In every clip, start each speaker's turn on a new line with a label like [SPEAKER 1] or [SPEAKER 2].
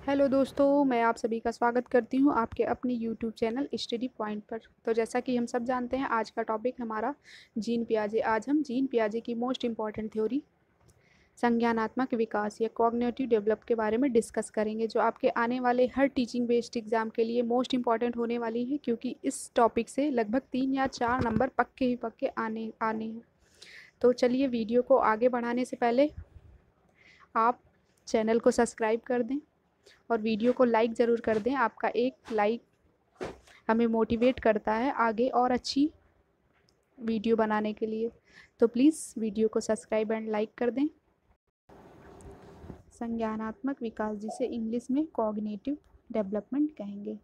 [SPEAKER 1] Hello दोस्तों, मैं आप सभी का स्वागत करती हूँ आपके अपने यूट्यूब चैनल स्टडी पॉइंट पर। तो जैसा कि हम सब जानते हैं, आज का टॉपिक हमारा जीन पियाजे। आज हम जीन पियाजे की मोस्ट इम्पॉर्टेंट थ्योरी संज्ञानात्मक विकास या कॉग्निटिव डेवलप के बारे में डिस्कस करेंगे, जो आपके आने वाले हर टीचिंग बेस्ड एग्जाम के लिए मोस्ट इम्पॉर्टेंट होने वाली है, क्योंकि इस टॉपिक से लगभग 3 या 4 नंबर पक्के ही पक्के आने आने हैं। तो चलिए, वीडियो को आगे बढ़ाने से पहले आप चैनल को सब्सक्राइब कर दें और वीडियो को लाइक ज़रूर कर दें। आपका एक लाइक हमें मोटिवेट करता है आगे और अच्छी वीडियो बनाने के लिए। तो प्लीज़ वीडियो को सब्सक्राइब एंड लाइक कर दें। संज्ञानात्मक विकास, जिसे इंग्लिश में कॉग्निटिव डेवलपमेंट कहेंगे।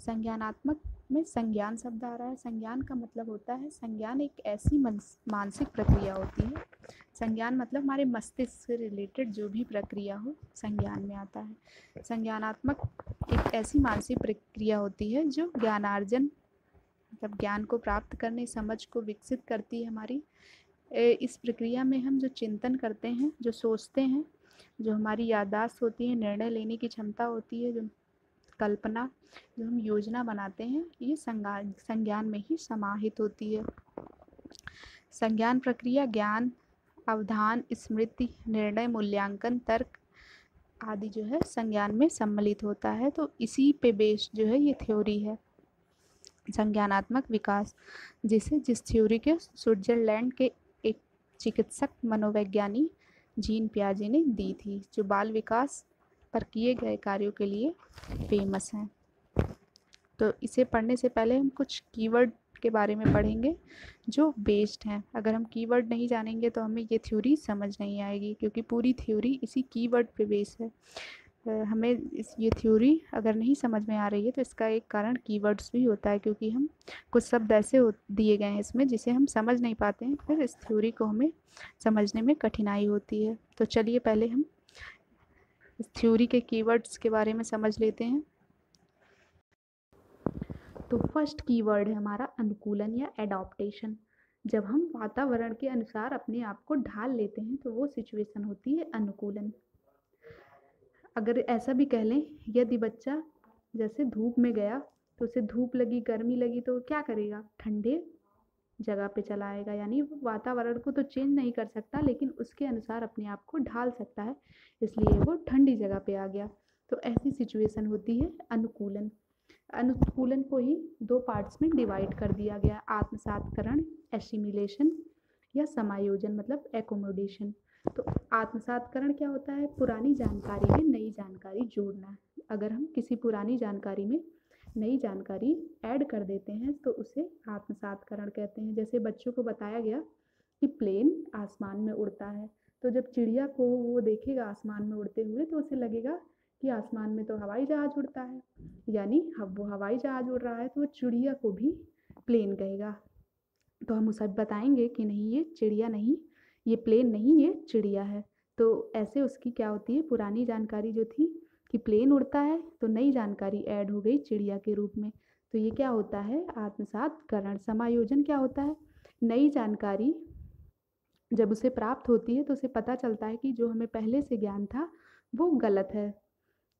[SPEAKER 1] संज्ञानात्मक में संज्ञान शब्द आ रहा है। संज्ञान का मतलब होता है, संज्ञान एक ऐसी मानसिक प्रक्रिया होती है। संज्ञान मतलब हमारे मस्तिष्क से रिलेटेड जो भी प्रक्रिया हो, संज्ञान में आता है। संज्ञानात्मक एक ऐसी मानसिक प्रक्रिया होती है जो ज्ञानार्जन मतलब ज्ञान को प्राप्त करने, समझ को विकसित करती है हमारी। इस प्रक्रिया में हम जो चिंतन करते हैं, जो सोचते हैं, जो हमारी याददाश्त होती है, निर्णय लेने की क्षमता होती है, जो कल्पना, जो हम योजना बनाते हैं, ये संज्ञान में ही समाहित होती है। संज्ञान प्रक्रिया ज्ञान, अवधान, स्मृति, निर्णय, मूल्यांकन, तर्क आदि जो है संज्ञान में सम्मिलित होता है। तो इसी पे बेस्ड जो है ये थ्योरी है संज्ञानात्मक विकास, जिस थ्योरी के स्विट्जरलैंड के एक चिकित्सक मनोवैज्ञानी जीन पियाजे ने दी थी, जो बाल विकास पर किए गए कार्यों के लिए फेमस हैं। तो इसे पढ़ने से पहले हम कुछ कीवर्ड के बारे में पढ़ेंगे जो बेस्ड हैं। अगर हम कीवर्ड नहीं जानेंगे तो हमें ये थ्योरी समझ नहीं आएगी, क्योंकि पूरी थ्योरी इसी कीवर्ड पे बेस है। हमें ये थ्योरी अगर नहीं समझ में आ रही है तो इसका एक कारण कीवर्ड्स भी होता है, क्योंकि हम कुछ शब्द ऐसे दिए गए हैं इसमें जिसे हम समझ नहीं पाते हैं, फिर इस थ्योरी को हमें समझने में कठिनाई होती है। तो चलिए पहले हम इस थ्योरी के कीवर्ड्स के बारे में समझ लेते हैं। तो फर्स्ट कीवर्ड है हमारा अनुकूलन या एडॉप्टेशन। जब हम वातावरण के अनुसार अपने आप को ढाल लेते हैं तो वो सिचुएशन होती है अनुकूलन। अगर ऐसा भी कह लें, यदि बच्चा जैसे धूप में गया तो उसे धूप लगी, गर्मी लगी, तो क्या करेगा? ठंडे जगह पे चला आएगा। यानी वो वातावरण को तो चेंज नहीं कर सकता, लेकिन उसके अनुसार अपने आप को ढाल सकता है, इसलिए वो ठंडी जगह पे आ गया। तो ऐसी सिचुएशन होती है अनुकूलन। अनुकूलन को ही 2 पार्ट्स में डिवाइड कर दिया गया, आत्मसातकरण एसिमिलेशन या समायोजन मतलब एकोमोडेशन। तो आत्मसातकरण क्या होता है? पुरानी जानकारी में नई जानकारी जोड़ना। अगर हम किसी पुरानी जानकारी में नई जानकारी ऐड कर देते हैं तो उसे आत्मसातकरण कहते हैं। जैसे बच्चों को बताया गया कि प्लेन आसमान में उड़ता है, तो जब चिड़िया को वो देखेगा आसमान में उड़ते हुए तो उसे लगेगा कि आसमान में तो हवाई जहाज उड़ता है, यानी अब वो हवाई जहाज उड़ रहा है तो वो चिड़िया को भी प्लेन कहेगा। तो हम उसे बताएंगे कि नहीं, ये चिड़िया नहीं, ये प्लेन नहीं, ये चिड़िया है। तो ऐसे उसकी क्या होती है, पुरानी जानकारी जो थी कि प्लेन उड़ता है, तो नई जानकारी ऐड हो गई चिड़िया के रूप में। तो ये क्या होता है? आत्मसातकरण। समायोजन क्या होता है? नई जानकारी जब उसे प्राप्त होती है तो उसे पता चलता है कि जो हमें पहले से ज्ञान था वो गलत है,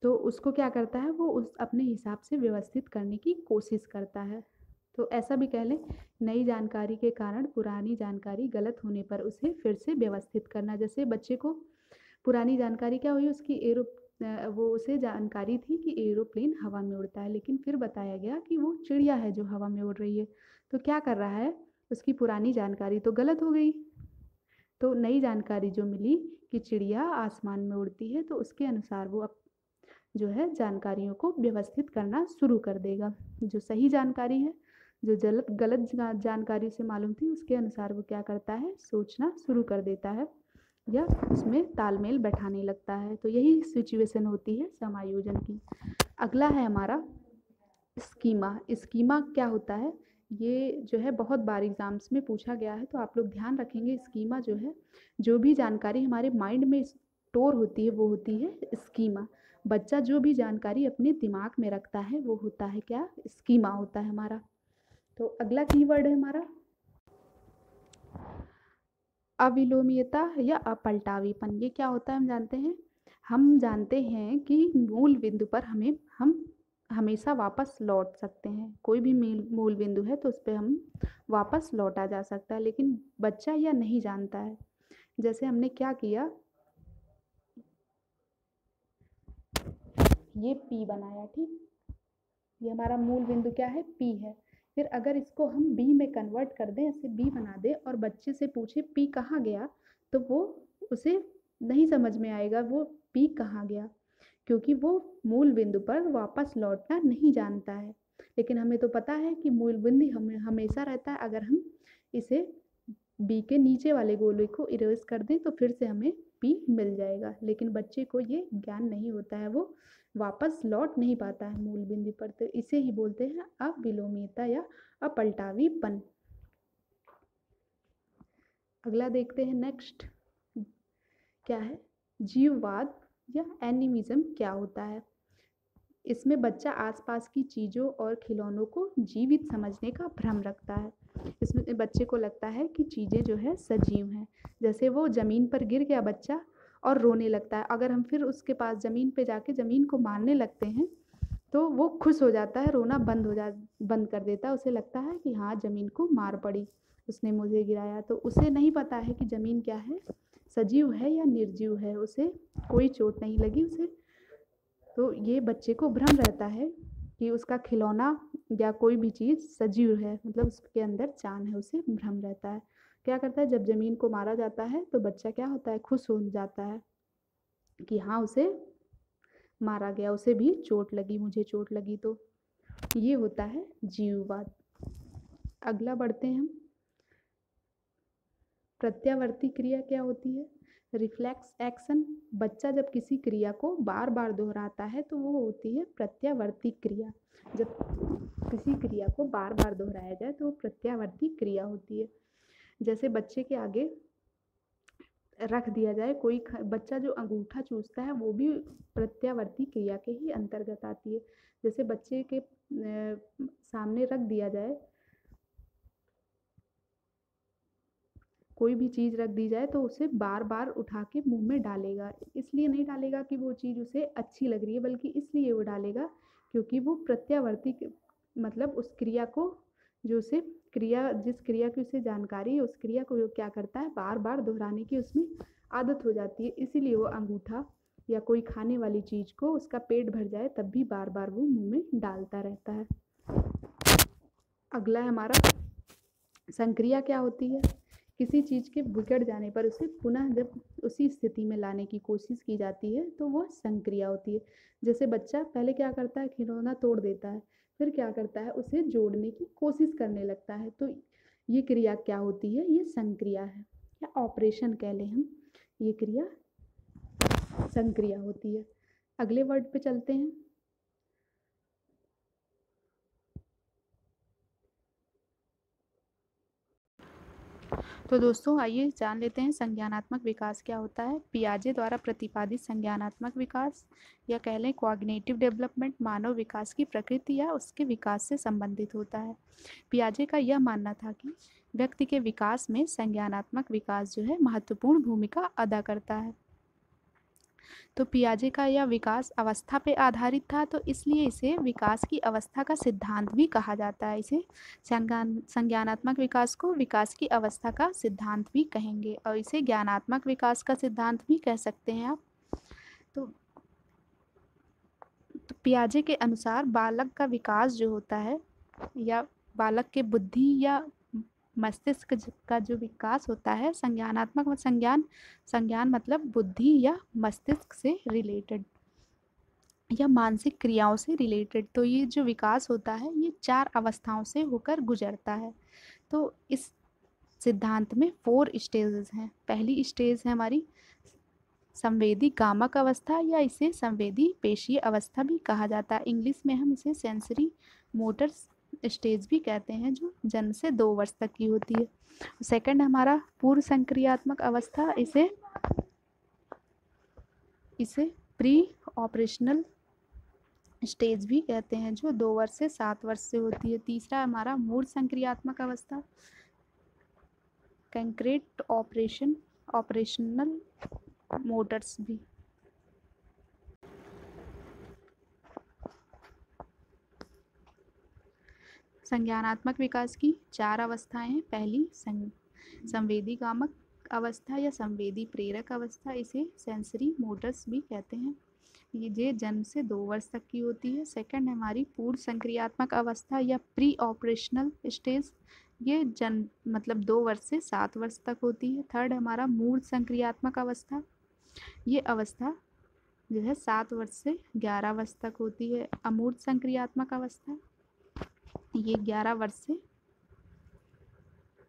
[SPEAKER 1] तो उसको क्या करता है, वो उस अपने हिसाब से व्यवस्थित करने की कोशिश करता है। तो ऐसा भी कह लें, नई जानकारी के कारण पुरानी जानकारी गलत होने पर उसे फिर से व्यवस्थित करना। जैसे बच्चे को पुरानी जानकारी क्या हुई, उसकी वो उसे जानकारी थी कि एरोप्लेन हवा में उड़ता है, लेकिन फिर बताया गया कि वो चिड़िया है जो हवा में उड़ रही है। तो क्या कर रहा है, उसकी पुरानी जानकारी तो गलत हो गई। तो नई जानकारी जो मिली कि चिड़िया आसमान में उड़ती है, तो उसके अनुसार वो जो है जानकारियों को व्यवस्थित करना शुरू कर देगा। जो सही जानकारी है, जो गलत जानकारी से मालूम थी, उसके अनुसार वो क्या करता है, सोचना शुरू कर देता है या उसमें तालमेल बैठाने लगता है। तो यही सिचुएशन होती है समायोजन की। अगला है हमारा स्कीमा। स्कीमा क्या होता है? ये जो है बहुत बार एग्जाम्स में पूछा गया है, तो आप लोग ध्यान रखेंगे। स्कीमा जो है, जो भी जानकारी हमारे माइंड में स्टोर होती है वो होती है स्कीमा। बच्चा जो भी जानकारी अपने दिमाग में रखता है वो होता है क्या? स्कीमा होता है हमारा। तो अगला कीवर्ड है हमारा अविलोमीयता या अपलटावीपन। ये क्या होता है हम जानते हैं। हम जानते हैं कि मूल बिंदु पर हम हमेशा वापस लौट सकते हैं। कोई भी मूल बिंदु है तो उस पे हम वापस लौटा जा सकता है, लेकिन बच्चा यह नहीं जानता है। जैसे हमने क्या किया, ये P बनाया, ठीक। ये हमारा मूल बिंदु क्या है, P है। फिर अगर इसको हम B में कन्वर्ट कर दें, ऐसे B बना दें और बच्चे से पूछे P कहाँ गया, तो वो उसे नहीं समझ में आएगा वो P कहाँ गया, क्योंकि वो मूल बिंदु पर वापस लौटना नहीं जानता है। लेकिन हमें तो पता है कि मूल बिंदु हमेशा रहता है। अगर हम इसे B के नीचे वाले गोले को इरेज कर दें तो फिर से हमें P मिल जाएगा, लेकिन बच्चे को ये ज्ञान नहीं होता है, वो वापस लौट नहीं पाता है मूल बिंदु पर। तो इसे ही बोलते हैं अविलोमीयता या अपलटावीपन। अगला देखते हैं, नेक्स्ट क्या है, जीववाद या एनिमिज्म क्या होता है। इसमें बच्चा आसपास की चीज़ों और खिलौनों को जीवित समझने का भ्रम रखता है। इसमें बच्चे को लगता है कि चीज़ें जो है सजीव हैं। जैसे वो ज़मीन पर गिर गया बच्चा और रोने लगता है, अगर हम फिर उसके पास ज़मीन पे जाके ज़मीन को मारने लगते हैं तो वो खुश हो जाता है, रोना बंद कर देता है। उसे लगता है कि हाँ, ज़मीन को मार पड़ी, उसने मुझे गिराया। तो उसे नहीं पता है कि ज़मीन क्या है, सजीव है या निर्जीव है, उसे कोई चोट नहीं लगी उसे। तो ये बच्चे को भ्रम रहता है कि उसका खिलौना या कोई भी चीज़ सजीव है, मतलब उसके अंदर जान है, उसे भ्रम रहता है। क्या करता है, जब ज़मीन को मारा जाता है तो बच्चा क्या होता है, खुश हो जाता है कि हाँ, उसे मारा गया, उसे भी चोट लगी, मुझे चोट लगी। तो ये होता है जीववाद। अगला बढ़ते हैं हम, प्रत्यावर्ती क्रिया क्या होती है। रिफ्लेक्स एक्शन, बच्चा जब किसी क्रिया को बार बार दोहराता है तो वो होती है प्रत्यावर्ती क्रिया। जब किसी क्रिया को बार बार दोहराया जाए तो वो प्रत्यावर्ती क्रिया होती है। जैसे बच्चे के आगे रख दिया जाए कोई बच्चा जो अंगूठा चूसता है वो भी प्रत्यावर्ती क्रिया के ही अंतर्गत आती है। जैसे बच्चे के सामने रख दिया जाए, कोई भी चीज़ रख दी जाए तो उसे बार बार उठा के मुंह में डालेगा। इसलिए नहीं डालेगा कि वो चीज़ उसे अच्छी लग रही है, बल्कि इसलिए वो डालेगा क्योंकि वो प्रत्यावर्ती मतलब उस क्रिया को, जो उसे क्रिया, जिस क्रिया की उसे जानकारी है, उस क्रिया को वो क्या करता है, बार बार दोहराने की उसमें आदत हो जाती है। इसीलिए वो अंगूठा या कोई खाने वाली चीज़ को उसका पेट भर जाए तब भी बार बार वो मुंह में डालता रहता है। अगला है हमारा, संक्रिया क्या होती है। किसी चीज़ के बिगड़ जाने पर उसे पुनः जब उसी स्थिति में लाने की कोशिश की जाती है तो वह संक्रिया होती है। जैसे बच्चा पहले क्या करता है, खिलौना तोड़ देता है, फिर क्या करता है, उसे जोड़ने की कोशिश करने लगता है। तो ये क्रिया क्या होती है, ये संक्रिया है, या ऑपरेशन कह लें हम, ये क्रिया संक्रिया होती है। अगले वर्ड पे चलते हैं, तो दोस्तों आइए जान लेते हैं संज्ञानात्मक विकास क्या होता है। पियाजे द्वारा प्रतिपादित संज्ञानात्मक विकास या कह लें कॉग्निटिव डेवलपमेंट मानव विकास की प्रकृति या उसके विकास से संबंधित होता है। पियाजे का यह मानना था कि व्यक्ति के विकास में संज्ञानात्मक विकास जो है महत्वपूर्ण भूमिका अदा करता है। तो पियाजे का यह विकास अवस्था पे आधारित था, तो इसलिए इसे विकास की अवस्था का सिद्धांत भी कहा जाता है। इसे संज्ञानात्मक विकास को विकास की अवस्था का सिद्धांत भी कहेंगे, और इसे ज्ञानात्मक विकास का सिद्धांत भी कह सकते हैं आप। तो पियाजे के अनुसार बालक का विकास जो होता है, या बालक के बुद्धि या मस्तिष्क का जो विकास होता है, संज्ञानात्मक संज्ञान मतलब बुद्धि या मस्तिष्क से रिलेटेड या मानसिक क्रियाओं से रिलेटेड। तो ये जो विकास होता है ये 4 अवस्थाओं से होकर गुजरता है। तो इस सिद्धांत में 4 स्टेजेस हैं। पहली स्टेज है हमारी संवेदी गामक अवस्था, या इसे संवेदी पेशीय अवस्था भी कहा जाता है। इंग्लिश में हम इसे सेंसरी मोटर स्टेज भी कहते हैं, जो जन्म से 2 वर्ष तक की होती है। सेकंड हमारा पूर्व संक्रियात्मक अवस्था, इसे प्री ऑपरेशनल स्टेज भी कहते हैं, जो 2 वर्ष से 7 वर्ष से होती है। तीसरा हमारा मूर्त संक्रियात्मक अवस्था, कंक्रीट ऑपरेशनल मोटर्स भी। संज्ञानात्मक विकास की 4 अवस्थाएं हैं। पहली संवेदी कामक अवस्था या संवेदी प्रेरक अवस्था, इसे सेंसरी मोटर्स भी कहते हैं। ये जन्म से 2 वर्ष तक की होती है। सेकंड है हमारी पूर्व संक्रियात्मक अवस्था या प्री ऑपरेशनल स्टेज, ये जन्म मतलब 2 वर्ष से 7 वर्ष तक होती है। थर्ड है हमारा मूर्त संक्रियात्मक अवस्था, ये अवस्था जो है 7 वर्ष से 11 वर्ष तक होती है। अमूर्त संक्रियात्मक अवस्था, ये 11 वर्ष से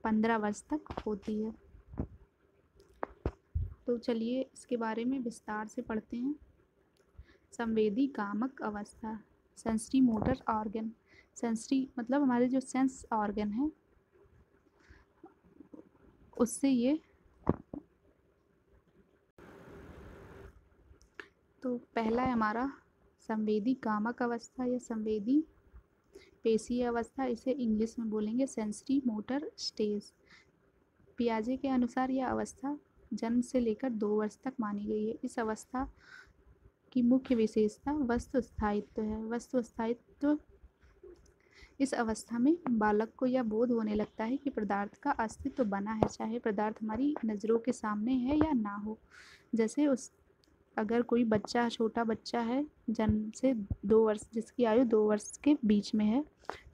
[SPEAKER 1] 15 वर्ष तक होती है। तो चलिए इसके बारे में विस्तार से पढ़ते हैं। संवेदी कामक अवस्था, सेंसरी मोटर ऑर्गन, सेंसरी मतलब हमारे जो सेंस ऑर्गन है उससे ये, तो पहला है हमारा संवेदी कामक अवस्था या संवेदी पेशीय अवस्था, इसे इंग्लिश में बोलेंगे सेंसरी मोटर स्टेज। पियाजे के अनुसार यह अवस्था जन्म से लेकर 2 वर्ष तक मानी गई है। इस अवस्था की मुख्य विशेषता वस्तु स्थायित्व है। वस्तु स्थायित्व, इस अवस्था में बालक को यह बोध होने लगता है कि पदार्थ का अस्तित्व बना है, चाहे पदार्थ हमारी नज़रों के सामने है या ना हो। जैसे अगर कोई बच्चा, छोटा बच्चा है, जन्म से 2 वर्ष, जिसकी आयु 2 वर्ष के बीच में है,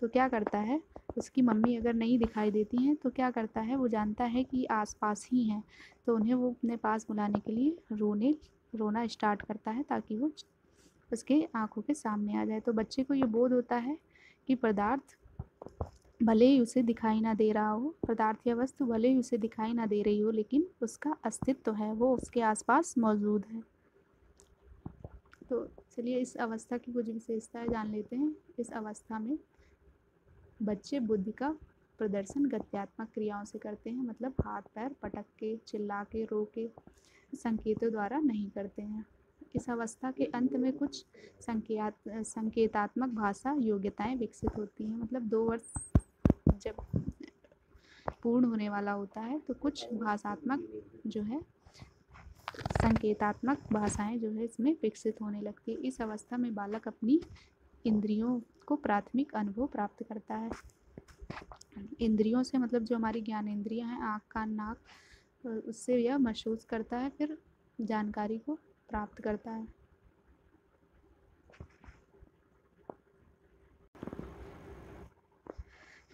[SPEAKER 1] तो क्या करता है, उसकी मम्मी अगर नहीं दिखाई देती हैं तो क्या करता है, वो जानता है कि आसपास ही हैं, तो उन्हें वो अपने पास बुलाने के लिए रोना स्टार्ट करता है ताकि वो उसके आंखों के सामने आ जाए। तो बच्चे को ये बोध होता है कि पदार्थ भले ही उसे दिखाई ना दे रहा हो, पदार्थ या वस्तु भले ही उसे दिखाई ना दे रही हो, लेकिन उसका अस्तित्व है, वो उसके आसपास मौजूद है। तो चलिए इस अवस्था की कुछ विशेषताएं जान लेते हैं। इस अवस्था में बच्चे बुद्धि का प्रदर्शन गत्यात्मक क्रियाओं से करते हैं, मतलब हाथ पैर पटक के, चिल्ला के, रो के, संकेतों द्वारा नहीं करते हैं। इस अवस्था के अंत में कुछ संकेतात्मक भाषा योग्यताएं विकसित होती हैं, मतलब 2 वर्ष जब पूर्ण होने वाला होता है तो कुछ भाषात्मक जो है, संकेतात्मक भाषाएं जो है इसमें विकसित होने लगती है। इस अवस्था में बालक अपनी इंद्रियों को प्राथमिक अनुभव प्राप्त करता है। इंद्रियों से मतलब जो हमारी ज्ञान इंद्रियां हैं, आँख कान नाक, उससे यह महसूस करता है, फिर जानकारी को प्राप्त करता है।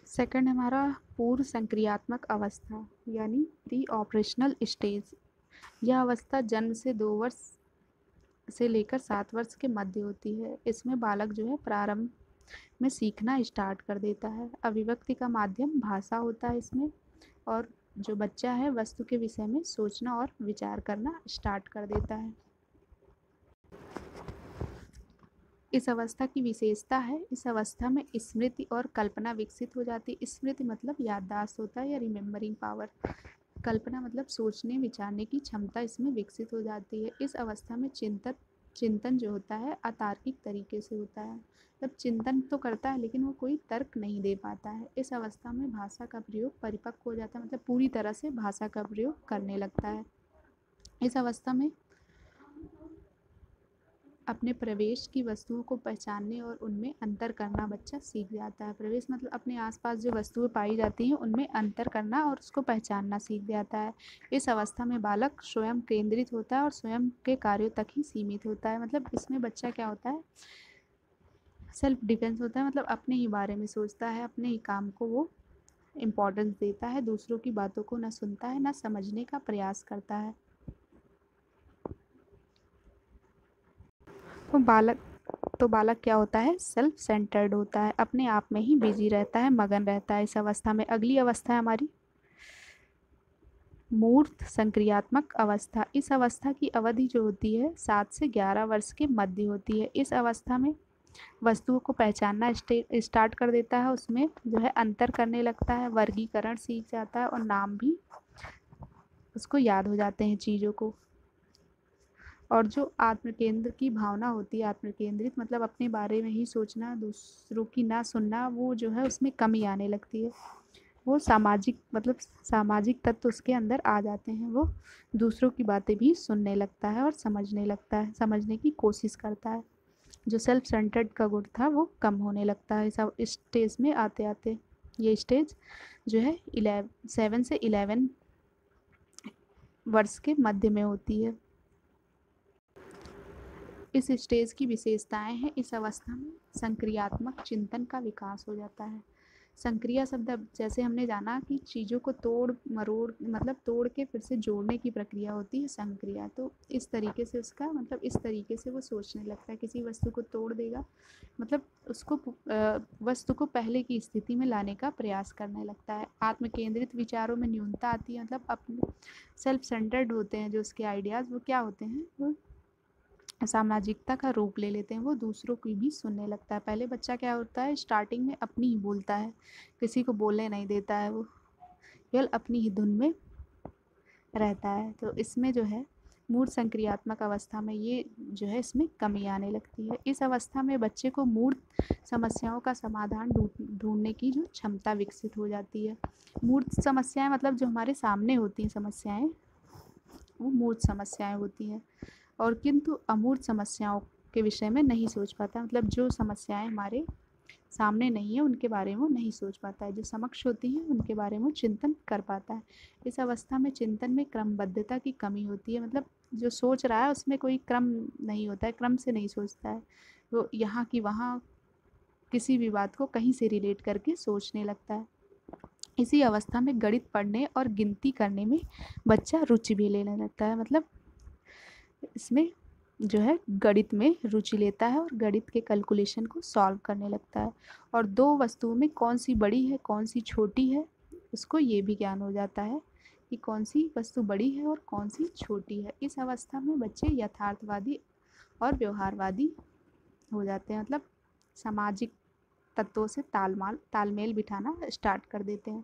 [SPEAKER 1] सेकंड हमारा पूर्व संक्रियात्मक अवस्था यानी प्री ऑपरेशनल स्टेज। यह अवस्था जन्म से 2 वर्ष से लेकर 7 वर्ष के मध्य होती है। इसमें बालक जो है प्रारंभ में सीखना स्टार्ट कर देता है। अभिव्यक्ति का माध्यम भाषा होता है इसमें, और जो बच्चा है वस्तु के विषय में सोचना और विचार करना स्टार्ट कर देता है। इस अवस्था की विशेषता है, इस अवस्था में स्मृति और कल्पना विकसित हो जाती है। स्मृति मतलब याददाश्त होता है या रिमेम्बरिंग पावर। कल्पना मतलब सोचने विचारने की क्षमता इसमें विकसित हो जाती है। इस अवस्था में चिंतन जो होता है अतार्किक तरीके से होता है, मतलब चिंतन तो करता है लेकिन वो कोई तर्क नहीं दे पाता है। इस अवस्था में भाषा का प्रयोग परिपक्व हो जाता है, मतलब पूरी तरह से भाषा का प्रयोग करने लगता है। इस अवस्था में अपने प्रवेश की वस्तुओं को पहचानने और उनमें अंतर करना बच्चा सीख जाता है। प्रवेश मतलब अपने आसपास जो वस्तुएं पाई जाती हैं उनमें अंतर करना और उसको पहचानना सीख जाता है। इस अवस्था में बालक स्वयं केंद्रित होता है और स्वयं के कार्यों तक ही सीमित होता है, मतलब इसमें बच्चा क्या होता है, सेल्फ डिफेंस होता है, मतलब अपने ही बारे में सोचता है, अपने ही काम को वो इम्पोर्टेंस देता है, दूसरों की बातों को ना सुनता है ना समझने का प्रयास करता है। तो बालक क्या होता है, सेल्फ सेंटर्ड होता है, अपने आप में ही बिजी रहता है, मगन रहता है इस अवस्था में। अगली अवस्था है हमारी मूर्त संक्रियात्मक अवस्था। इस अवस्था की अवधि जो होती है 7 से 11 वर्ष के मध्य होती है। इस अवस्था में वस्तुओं को पहचानना स्टार्ट कर देता है, उसमें जो है अंतर करने लगता है, वर्गीकरण सीख जाता है और नाम भी उसको याद हो जाते हैं चीज़ों को। और जो आत्म केंद्र की भावना होती है, आत्म केंद्रित मतलब अपने बारे में ही सोचना, दूसरों की ना सुनना, वो जो है उसमें कमी आने लगती है। वो सामाजिक मतलब सामाजिक तत्व उसके अंदर आ जाते हैं, वो दूसरों की बातें भी सुनने लगता है और समझने लगता है, समझने की कोशिश करता है। जो सेल्फ सेंटर्ड का गुण था वो कम होने लगता है इस स्टेज में आते आते। ये स्टेज जो है 7 से 11 वर्ष के मध्य में होती है। इस स्टेज की विशेषताएं हैं, इस अवस्था में संक्रियात्मक चिंतन का विकास हो जाता है। संक्रिया शब्द जैसे हमने जाना कि चीज़ों को तोड़ मरोड़ मतलब तोड़ के फिर से जोड़ने की प्रक्रिया होती है संक्रिया। तो इस तरीके से उसका मतलब इस तरीके से वो सोचने लगता है, किसी वस्तु को तोड़ देगा मतलब उसको वस्तु को पहले की स्थिति में लाने का प्रयास करने लगता है। आत्मकेंद्रित विचारों में न्यूनता आती है, मतलब अपने सेल्फ सेंटर्ड होते हैं जो उसके आइडियाज़, वो क्या होते हैं, वो सामाजिकता का रूप ले लेते हैं, वो दूसरों की भी सुनने लगता है। पहले बच्चा क्या होता है, स्टार्टिंग में अपनी ही बोलता है, किसी को बोलने नहीं देता है, वो केवल अपनी ही धुन में रहता है। तो इसमें जो है मूढ़ संक्रियात्मक अवस्था में ये जो है इसमें कमी आने लगती है। इस अवस्था में बच्चे को मूढ़ समस्याओं का समाधान ढूंढने की जो क्षमता विकसित हो जाती है। मूढ़ समस्याएं मतलब जो हमारे सामने होती हैं समस्याएं, वो मूढ़ समस्याएं होती हैं, और किंतु अमूर्त समस्याओं के विषय में नहीं सोच पाता, मतलब जो समस्याएं हमारे सामने नहीं है उनके बारे में वो नहीं सोच पाता है, जो समक्ष होती हैं उनके बारे में वो चिंतन कर पाता है। इस अवस्था में चिंतन में क्रमबद्धता की कमी होती है, मतलब जो सोच रहा है उसमें कोई क्रम नहीं होता है, क्रम से नहीं सोचता है, वो यहाँ की वहाँ किसी भी बात को कहीं से रिलेट करके सोचने लगता है। इसी अवस्था में गणित पढ़ने और गिनती करने में बच्चा रुचि भी लेने लगता है, मतलब इसमें जो है गणित में रुचि लेता है और गणित के कैलकुलेशन को सॉल्व करने लगता है। और दो वस्तुओं में कौन सी बड़ी है कौन सी छोटी है उसको ये भी ज्ञान हो जाता है कि कौन सी वस्तु बड़ी है और कौन सी छोटी है। इस अवस्था में बच्चे यथार्थवादी और व्यवहारवादी हो जाते हैं, मतलब सामाजिक तत्वों से तालमेल बिठाना स्टार्ट कर देते हैं।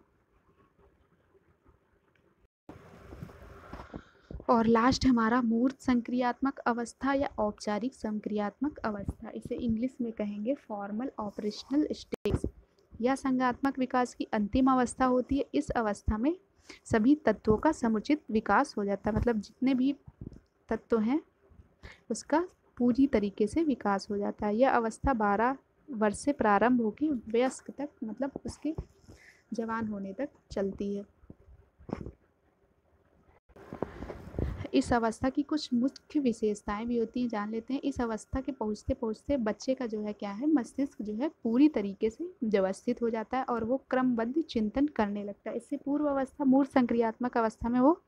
[SPEAKER 1] और लास्ट हमारा मूर्त संक्रियात्मक अवस्था या औपचारिक संक्रियात्मक अवस्था, इसे इंग्लिश में कहेंगे फॉर्मल ऑपरेशनल स्टेज, या संज्ञात्मक विकास की अंतिम अवस्था होती है। इस अवस्था में सभी तत्वों का समुचित विकास हो जाता है, मतलब जितने भी तत्व हैं उसका पूरी तरीके से विकास हो जाता है। यह अवस्था 12 वर्ष से प्रारंभ होकर वयस्क तक, मतलब उसके जवान होने तक चलती है। इस अवस्था की कुछ मुख्य विशेषताएं भी होती हैं, जान लेते हैं। इस अवस्था के पहुँचते पहुँचते बच्चे का जो है क्या है, मस्तिष्क जो है पूरी तरीके से व्यवस्थित हो जाता है और वो क्रमबद्ध चिंतन करने लगता है। इससे पूर्व अवस्था मूढ़ संक्रियात्मक अवस्था में वो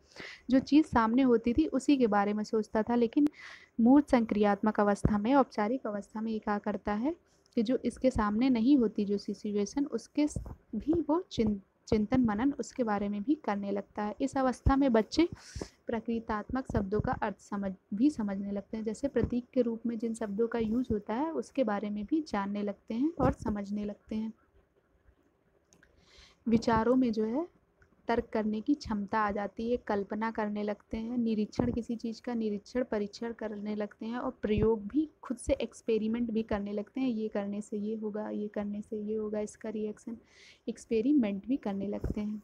[SPEAKER 1] जो चीज़ सामने होती थी उसी के बारे में सोचता था, लेकिन मूढ़ संक्रियात्मक अवस्था में, औपचारिक अवस्था में ये क्या करता है कि जो इसके सामने नहीं होती जो सिचुएशन, उसके भी वो चिंतन मनन उसके बारे में भी करने लगता है। इस अवस्था में बच्चे प्रकृतात्मक शब्दों का अर्थ समझने लगते हैं, जैसे प्रतीक के रूप में जिन शब्दों का यूज होता है उसके बारे में भी जानने लगते हैं और समझने लगते हैं। विचारों में जो है तर्क करने की क्षमता आ जाती है, कल्पना करने लगते हैं, निरीक्षण, किसी चीज़ का निरीक्षण परीक्षण करने लगते हैं और प्रयोग भी खुद से एक्सपेरिमेंट भी करने लगते हैं। ये करने से ये होगा, ये करने से ये होगा, इसका रिएक्शन एक्सपेरिमेंट भी करने लगते हैं।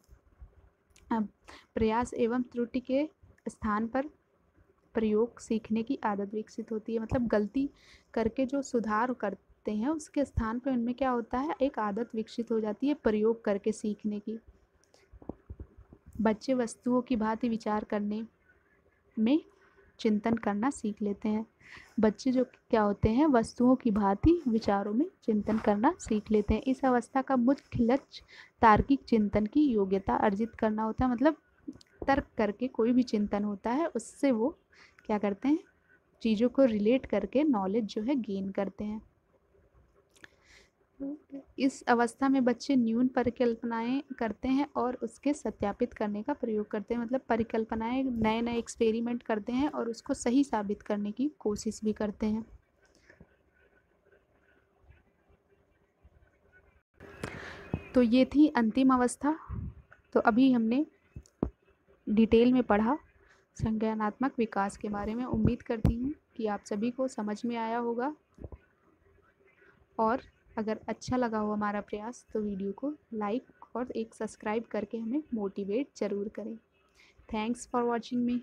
[SPEAKER 1] अब प्रयास एवं त्रुटि के स्थान पर प्रयोग सीखने की आदत विकसित होती है, मतलब गलती करके जो सुधार करते हैं उसके स्थान पर उनमें क्या होता है, एक आदत विकसित हो जाती है प्रयोग करके सीखने की। बच्चे वस्तुओं की भांति विचार करने में चिंतन करना सीख लेते हैं। बच्चे जो क्या होते हैं, वस्तुओं की भांति विचारों में चिंतन करना सीख लेते हैं। इस अवस्था का मुख्य लक्ष्य तार्किक चिंतन की योग्यता अर्जित करना होता है, मतलब तर्क करके कोई भी चिंतन होता है उससे वो क्या करते हैं, चीज़ों को रिलेट करके नॉलेज जो है गेन करते हैं। इस अवस्था में बच्चे न्यून परिकल्पनाएं करते हैं और उसके सत्यापित करने का प्रयोग करते हैं, मतलब परिकल्पनाएं नए नए एक्सपेरिमेंट करते हैं और उसको सही साबित करने की कोशिश भी करते हैं। तो ये थी अंतिम अवस्था। तो अभी हमने डिटेल में पढ़ा संज्ञानात्मक विकास के बारे में। उम्मीद करती हूँ कि आप सभी को समझ में आया होगा, और अगर अच्छा लगा हो हमारा प्रयास तो वीडियो को लाइक और एक सब्सक्राइब करके हमें मोटिवेट ज़रूर करें। Thanks for watching me.